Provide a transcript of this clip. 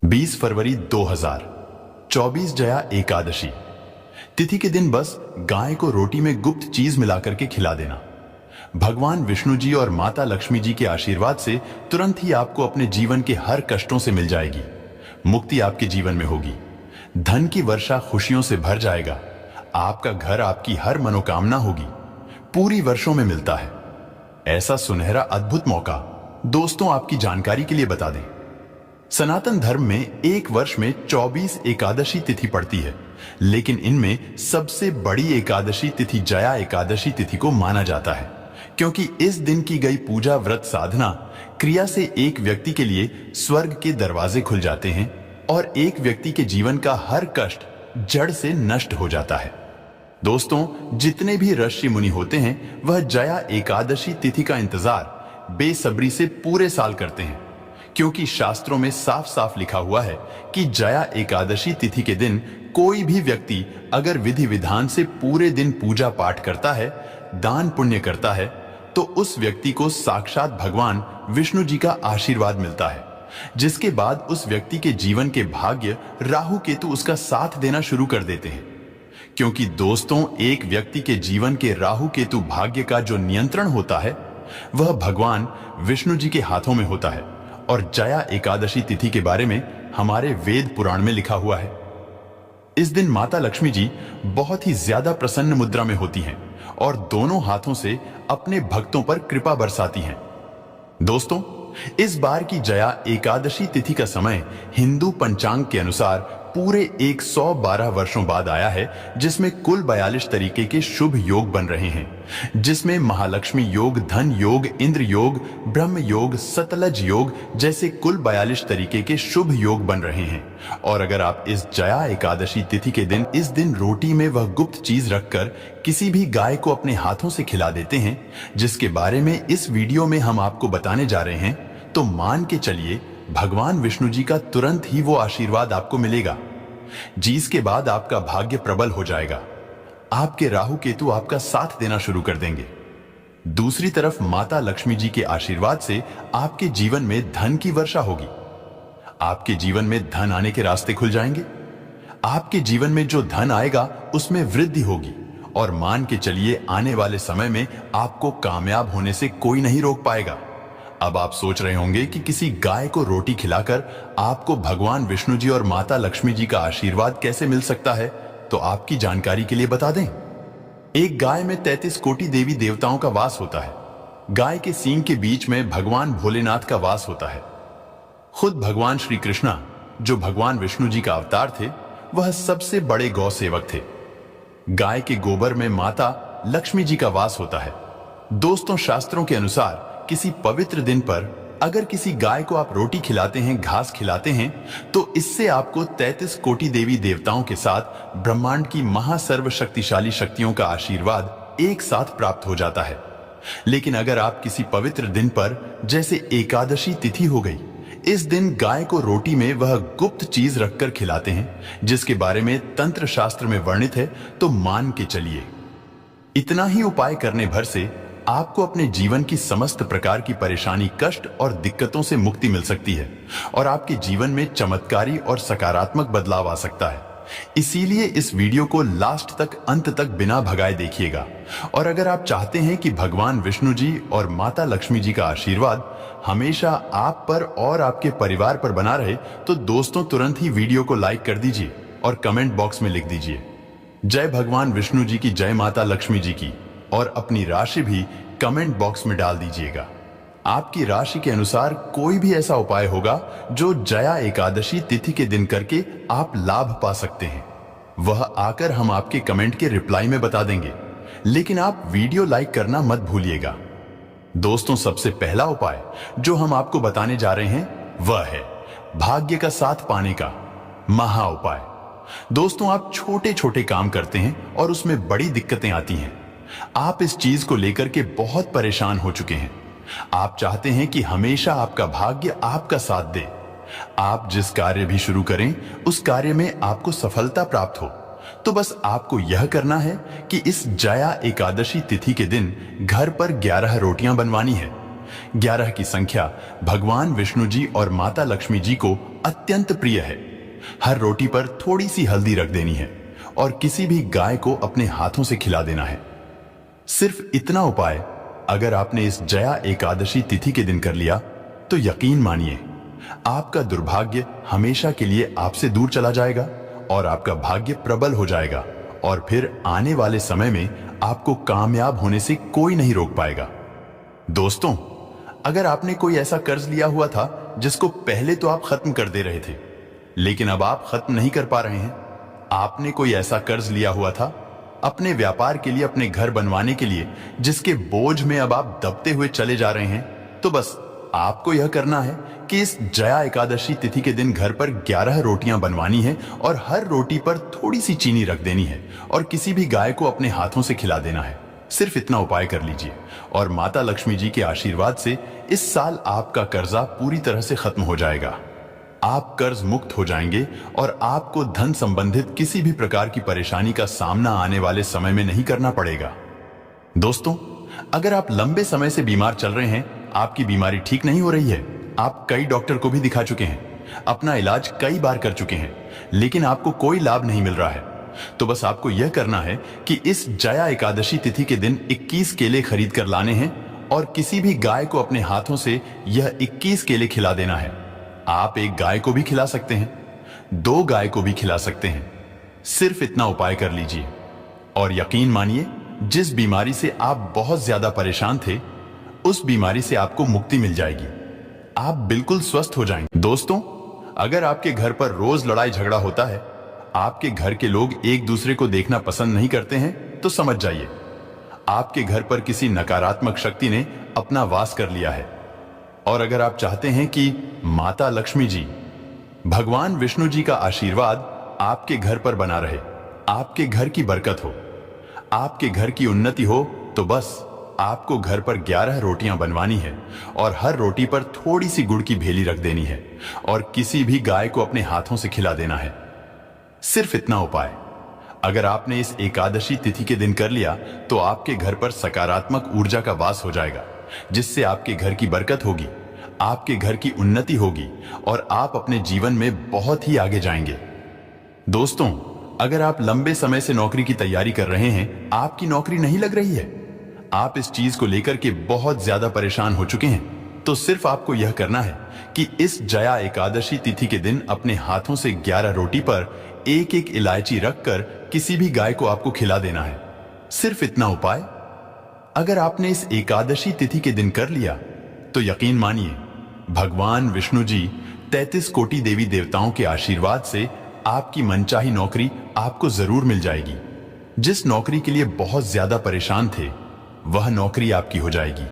20 फरवरी 2024 जया एकादशी तिथि के दिन बस गाय को रोटी में गुप्त चीज मिलाकर के खिला देना। भगवान विष्णु जी और माता लक्ष्मी जी के आशीर्वाद से तुरंत ही आपको अपने जीवन के हर कष्टों से मिल जाएगी। मुक्ति आपके जीवन में होगी। धन की वर्षा खुशियों से भर जाएगा। आपका घर आपकी हर मनोकामना होगी। पूरी वर्षों में मिलता है ऐसा सुनहरा अद्भुत मौका। दोस्तों, आपकी जानकारी के लिए बता दें, सनातन धर्म में एक वर्ष में 24 एकादशी तिथि पड़ती है, लेकिन इनमें सबसे बड़ी एकादशी तिथि जया एकादशी तिथि को माना जाता है, क्योंकि इस दिन की गई पूजा, व्रत, साधना, क्रिया से एक व्यक्ति के लिए स्वर्ग के दरवाजे खुल जाते हैं और एक व्यक्ति के जीवन का हर कष्ट जड़ से नष्ट हो जाता है। दोस्तों, जितने भी ऋषि मुनि होते हैं वह जया एकादशी तिथि का इंतजार बेसब्री से पूरे साल करते हैं, क्योंकि शास्त्रों में साफ साफ लिखा हुआ है कि जया एकादशी तिथि के दिन कोई भी व्यक्ति अगर विधि विधान से पूरे दिन पूजा पाठ करता है, दान पुण्य करता है, तो उस व्यक्ति को साक्षात भगवान विष्णु जी का आशीर्वाद मिलता है, जिसके बाद उस व्यक्ति के जीवन के भाग्य राहु केतु उसका साथ देना शुरू कर देते हैं। क्योंकि दोस्तों, एक व्यक्ति के जीवन के राहु केतु भाग्य का जो नियंत्रण होता है वह भगवान विष्णु जी के हाथों में होता है। और जया एकादशी तिथि के बारे में हमारे वेद पुराण में लिखा हुआ है, इस दिन माता लक्ष्मी जी बहुत ही ज्यादा प्रसन्न मुद्रा में होती हैं और दोनों हाथों से अपने भक्तों पर कृपा बरसाती हैं। दोस्तों, इस बार की जया एकादशी तिथि का समय हिंदू पंचांग के अनुसार पूरे 112 वर्षों बाद आया है, जिसमें कुल 42 तरीके के शुभ योग बन रहे हैं, जिसमें महालक्ष्मी योग, धन योग, इंद्र योग, ब्रह्म योग, सतलज योग जैसे कुल 42 तरीके के शुभ योग बन रहे हैं। और अगर आप इस जया एकादशी तिथि के दिन इस दिन रोटी में वह गुप्त चीज रखकर किसी भी गाय को अपने हाथों से खिला देते हैं, जिसके बारे में इस वीडियो में हम आपको बताने जा रहे हैं, तो मान के चलिए भगवान विष्णु जी का तुरंत ही वो आशीर्वाद आपको मिलेगा, जिसके बाद आपका भाग्य प्रबल हो जाएगा। आपके राहु केतु आपका साथ देना शुरू कर देंगे। दूसरी तरफ माता लक्ष्मी जी के आशीर्वाद से आपके जीवन में धन की वर्षा होगी। आपके जीवन में धन आने के रास्ते खुल जाएंगे। आपके जीवन में जो धन आएगा उसमें वृद्धि होगी और मान के चलिए आने वाले समय में आपको कामयाब होने से कोई नहीं रोक पाएगा। अब आप सोच रहे होंगे कि किसी गाय को रोटी खिलाकर आपको भगवान विष्णु जी और माता लक्ष्मी जी का आशीर्वाद कैसे मिल सकता है, तो आपकी जानकारी के लिए बता दें, एक गाय में 33 कोटि देवी देवताओं का वास होता है। गाय के सींग के बीच में भगवान भोलेनाथ का वास होता है। खुद भगवान श्री कृष्णा, जो भगवान विष्णु जी का अवतार थे, वह सबसे बड़े गौ सेवक थे। गाय के गोबर में माता लक्ष्मी जी का वास होता है। दोस्तों, शास्त्रों के अनुसार किसी पवित्र दिन पर अगर किसी गाय को आप रोटी खिलाते हैं, घास खिलाते हैं, तो इससे आपको 33 कोटि देवी देवताओं के साथ ब्रह्मांड की महासर्वशक्तिशाली शक्तियों का आशीर्वाद एक साथ प्राप्त हो जाता है। लेकिन अगर आप किसी पवित्र दिन पर, जैसे एकादशी तिथि हो गई, इस दिन गाय को रोटी में वह गुप्त चीज रखकर खिलाते हैं, जिसके बारे में तंत्र शास्त्र में वर्णित है, तो मान के चलिए इतना ही उपाय करने भर से आपको अपने जीवन की समस्त प्रकार की परेशानी, कष्ट और दिक्कतों से मुक्ति मिल सकती है और आपके जीवन में चमत्कारी और सकारात्मक बदलाव आ सकता है। इसीलिए इस वीडियो को लास्ट तक, अंत तक बिना भगाए देखिएगा। और अगर आप चाहते हैं कि भगवान विष्णु जी और माता लक्ष्मी जी का आशीर्वाद हमेशा आप पर और आपके परिवार पर बना रहे, तो दोस्तों तुरंत ही वीडियो को लाइक कर दीजिए और कमेंट बॉक्स में लिख दीजिए जय भगवान विष्णु जी की, जय माता लक्ष्मी जी की, और अपनी राशि भी कमेंट बॉक्स में डाल दीजिएगा। आपकी राशि के अनुसार कोई भी ऐसा उपाय होगा जो जया एकादशी तिथि के दिन करके आप लाभ पा सकते हैं, वह आकर हम आपके कमेंट के रिप्लाई में बता देंगे। लेकिन आप वीडियो लाइक करना मत भूलिएगा। दोस्तों, सबसे पहला उपाय जो हम आपको बताने जा रहे हैं वह है भाग्य का साथ पाने का महा उपाय। दोस्तों, आप छोटे छोटे काम करते हैं और उसमें बड़ी दिक्कतें आती हैं। आप इस चीज को लेकर के बहुत परेशान हो चुके हैं। आप चाहते हैं कि हमेशा आपका भाग्य आपका साथ दे। आप जिस कार्य भी शुरू करें, उस कार्य में आपको सफलता प्राप्त हो। तो बस आपको यह करना है कि इस जया एकादशी तिथि के दिन घर पर 11 रोटियां बनवानी है। 11 की संख्या भगवान विष्णु जी और माता लक्ष्मी जी को अत्यंत प्रिय है। हर रोटी पर थोड़ी सी हल्दी रख देनी है और किसी भी गाय को अपने हाथों से खिला देना है। सिर्फ इतना उपाय अगर आपने इस जया एकादशी तिथि के दिन कर लिया तो यकीन मानिए आपका दुर्भाग्य हमेशा के लिए आपसे दूर चला जाएगा और आपका भाग्य प्रबल हो जाएगा और फिर आने वाले समय में आपको कामयाब होने से कोई नहीं रोक पाएगा। दोस्तों, अगर आपने कोई ऐसा कर्ज लिया हुआ था जिसको पहले तो आप खत्म कर दे रहे थे लेकिन अब आप खत्म नहीं कर पा रहे हैं, आपने कोई ऐसा कर्ज लिया हुआ था अपने व्यापार के लिए, अपने घर बनवाने के लिए, जिसके बोझ में अब आप दबते हुए चले जा रहे हैं, तो बस आपको यह करना है कि इस जया एकादशी तिथि के दिन घर पर 11 रोटियां बनवानी है और हर रोटी पर थोड़ी सी चीनी रख देनी है और किसी भी गाय को अपने हाथों से खिला देना है। सिर्फ इतना उपाय कर लीजिए और माता लक्ष्मी जी के आशीर्वाद से इस साल आपका कर्जा पूरी तरह से खत्म हो जाएगा। आप कर्ज मुक्त हो जाएंगे और आपको धन संबंधित किसी भी प्रकार की परेशानी का सामना आने वाले समय में नहीं करना पड़ेगा। दोस्तों, अगर आप लंबे समय से बीमार चल रहे हैं, आपकी बीमारी ठीक नहीं हो रही है, आप कई डॉक्टर को भी दिखा चुके हैं, अपना इलाज कई बार कर चुके हैं, लेकिन आपको कोई लाभ नहीं मिल रहा है, तो बस आपको यह करना है कि इस जया एकादशी तिथि के दिन 21 केले खरीद कर लाने हैं और किसी भी गाय को अपने हाथों से यह 21 केले खिला देना है। आप एक गाय को भी खिला सकते हैं, 2 गाय को भी खिला सकते हैं। सिर्फ इतना उपाय कर लीजिए और यकीन मानिए जिस बीमारी से आप बहुत ज्यादा परेशान थे उस बीमारी से आपको मुक्ति मिल जाएगी, आप बिल्कुल स्वस्थ हो जाएंगे। दोस्तों, अगर आपके घर पर रोज लड़ाई झगड़ा होता है, आपके घर के लोग एक दूसरे को देखना पसंद नहीं करते हैं, तो समझ जाइए आपके घर पर किसी नकारात्मक शक्ति ने अपना वास कर लिया है। और अगर आप चाहते हैं कि माता लक्ष्मी जी, भगवान विष्णु जी का आशीर्वाद आपके घर पर बना रहे, आपके घर की बरकत हो, आपके घर की उन्नति हो, तो बस आपको घर पर 11 रोटियां बनवानी है और हर रोटी पर थोड़ी सी गुड़ की भेली रख देनी है और किसी भी गाय को अपने हाथों से खिला देना है। सिर्फ इतना उपाय अगर आपने इस एकादशी तिथि के दिन कर लिया तो आपके घर पर सकारात्मक ऊर्जा का वास हो जाएगा, जिससे आपके घर की बरकत होगी, आपके घर की उन्नति होगी और आप अपने जीवन में बहुत ही आगे जाएंगे। दोस्तों, अगर आप लंबे समय से नौकरी की तैयारी कर रहे हैं, आपकी नौकरी नहीं लग रही है, आप इस चीज को लेकर के बहुत ज्यादा परेशान हो चुके हैं, तो सिर्फ आपको यह करना है कि इस जया एकादशी तिथि के दिन अपने हाथों से 11 रोटी पर एक एक इलायची रखकर किसी भी गाय को आपको खिला देना है। सिर्फ इतना उपाय अगर आपने इस एकादशी तिथि के दिन कर लिया तो यकीन मानिए भगवान विष्णु जी 33 कोटि देवी देवताओं के आशीर्वाद से आपकी मनचाही नौकरी आपको जरूर मिल जाएगी। जिस नौकरी के लिए बहुत ज्यादा परेशान थे, वह नौकरी आपकी हो जाएगी।